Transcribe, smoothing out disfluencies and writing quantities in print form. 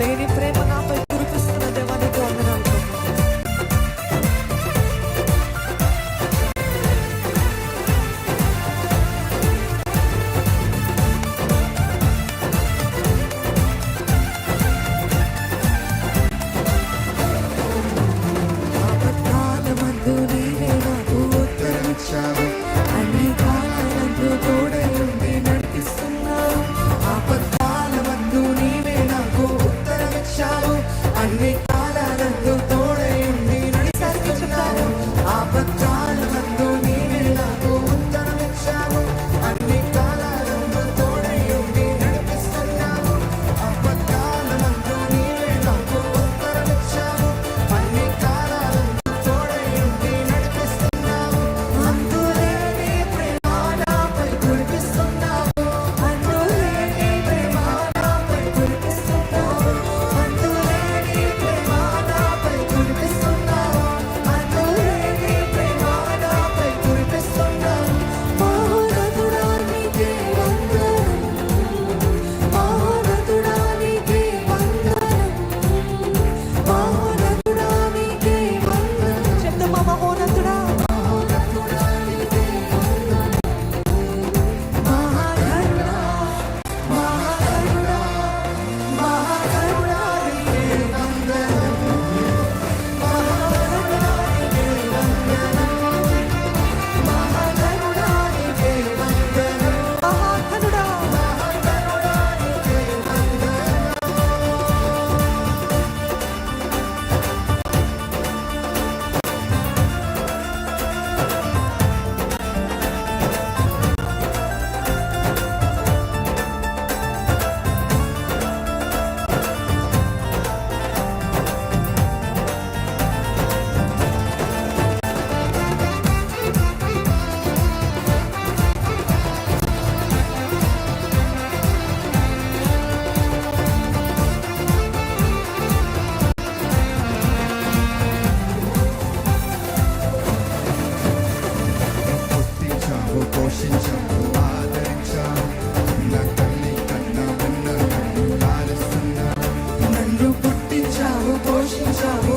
లేని ప్రేమ నాపై కురిపిస్తున్న దేవానికి వందనాలు. ఆపత్కాలమందు నీవే నాకు ఉత్తరమిచ్చావు, అన్ని కాలాలందు తోడై ఉండి నడిపిస్తున్నావు. ఆపత్కాలమందు నీవే నాకు ఉత్తరమిచ్చావు, అన్ని కాలాలందు తోడై ఉండి నడిపిస్తున్నావు. ఆపత్కాలమందు నీవే నాకు ఉత్తరమిచ్చావు, అన్ని కాలాలందు తోడై ఉండి నడిపిస్తున్నావు. ఆపత్కాలమందు నీవే నాకు ఉత్తరమిచ్చావు, అన్ని కాలాలందు తోడై ఉండి నడిపిస్తున్నావు. అందులేని ప్రేమ నాపై కురిపిస్తున్నావు, అందులేని ప్రేమ నాపై కురిపిస్తున్నావు, అందులేని ప్రేమ నాపై కురిపిస్తున్నావు, అందులేని ప్రేమ నాపై కురిపిస్తున్నావు. మహోన్నతుడా నీకే వందనం, మహోన్నతుడా నీకే వందనం, మహోన్నతుడా నీకే వందనం. చెప్తామా మహోన్నతుడా, మహోన్నతుడా నీకే వందనం. మహాకరుణా, మహాకరుణా, మహాకరుణా నీకే వందనం, మహాకరుణా నీకే వందనం, మహాకరుణా నీకే వందనం, మహాకరుణా, మహాకరుణా నీకే వందనం. పుట్టించావు, పోషించావు, ఆదరించావు, నా తల్లి కన్నా ఉన్న నన్ను లాలిస్తున్నావు. నన్ను పుట్టించావు, పోషించావు,